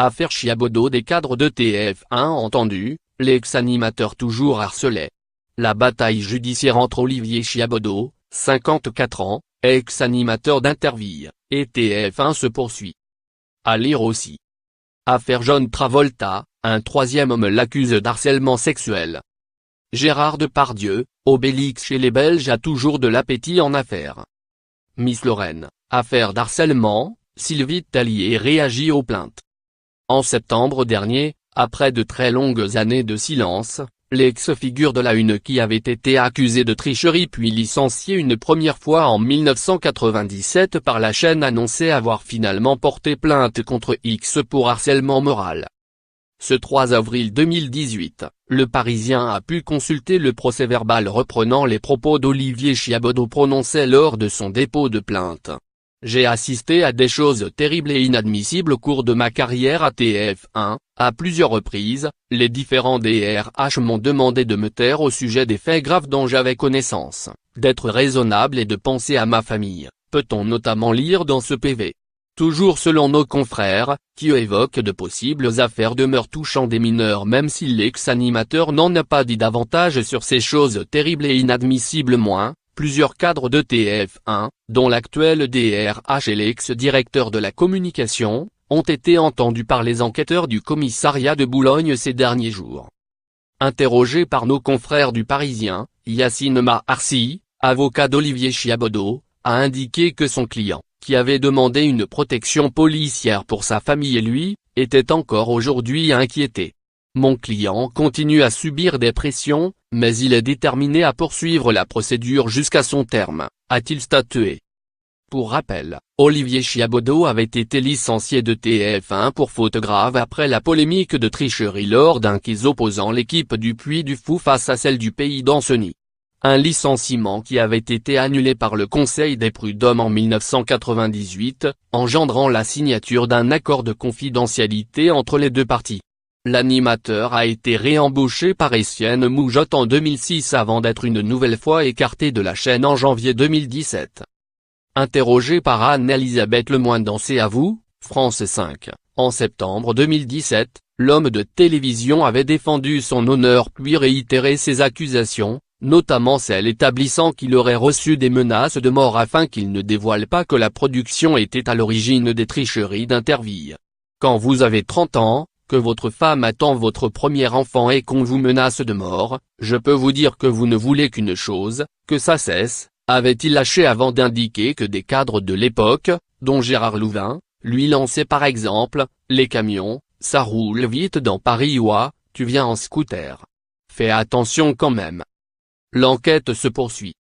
Affaire Chiabodo. Des cadres de TF1 entendus, l'ex-animateur toujours harcelé. La bataille judiciaire entre Olivier Chiabodo, 54 ans, ex-animateur d'Interville, et TF1 se poursuit. À lire aussi. Affaire John Travolta, un troisième homme l'accuse d'harcèlement sexuel. Gérard Depardieu, Obélix chez les Belges a toujours de l'appétit en affaires. Miss Lorraine, affaire d'harcèlement, Sylvie Tellier réagit aux plaintes. En septembre dernier, après de très longues années de silence, l'ex-figure de la Une qui avait été accusée de tricherie puis licenciée une première fois en 1997 par la chaîne annonçait avoir finalement porté plainte contre X pour harcèlement moral. Ce 3 avril 2018, Le Parisien a pu consulter le procès-verbal reprenant les propos d'Olivier Chiabodo prononcés lors de son dépôt de plainte. J'ai assisté à des choses terribles et inadmissibles au cours de ma carrière à TF1, à plusieurs reprises, les différents DRH m'ont demandé de me taire au sujet des faits graves dont j'avais connaissance, d'être raisonnable et de penser à ma famille, peut-on notamment lire dans ce PV. Toujours selon nos confrères, qui évoquent de possibles affaires de meurtre touchant des mineurs même si l'ex-animateur n'en a pas dit davantage sur ces choses terribles et inadmissibles plusieurs cadres de TF1, dont l'actuel DRH et l'ex-directeur de la communication, ont été entendus par les enquêteurs du commissariat de Boulogne ces derniers jours. Interrogé par nos confrères du Parisien, Yacine Maharsi, avocat d'Olivier Chiabodo, a indiqué que son client, qui avait demandé une protection policière pour sa famille et lui, était encore aujourd'hui inquiété. Mon client continue à subir des pressions, mais il est déterminé à poursuivre la procédure jusqu'à son terme, a-t-il statué. Pour rappel, Olivier Chiabodo avait été licencié de TF1 pour faute grave après la polémique de tricherie lors d'un quiz opposant l'équipe du Puy du Fou face à celle du Pays d'Anceny. Un licenciement qui avait été annulé par le Conseil des prud'hommes en 1998, engendrant la signature d'un accord de confidentialité entre les deux parties. L'animateur a été réembauché par Etienne Moujotte en 2006 avant d'être une nouvelle fois écarté de la chaîne en janvier 2017. Interrogé par Anne-Elisabeth Lemoine dans C'est à vous, France 5, en septembre 2017, l'homme de télévision avait défendu son honneur puis réitéré ses accusations, notamment celle établissant qu'il aurait reçu des menaces de mort afin qu'il ne dévoile pas que la production était à l'origine des tricheries d'Interville. Quand vous avez 30 ans, que votre femme attend votre premier enfant et qu'on vous menace de mort, je peux vous dire que vous ne voulez qu'une chose, que ça cesse, avait-il lâché avant d'indiquer que des cadres de l'époque, dont Gérard Louvain, lui lançaient par exemple, les camions, ça roule vite dans Paris ouah, tu viens en scooter. Fais attention quand même. L'enquête se poursuit.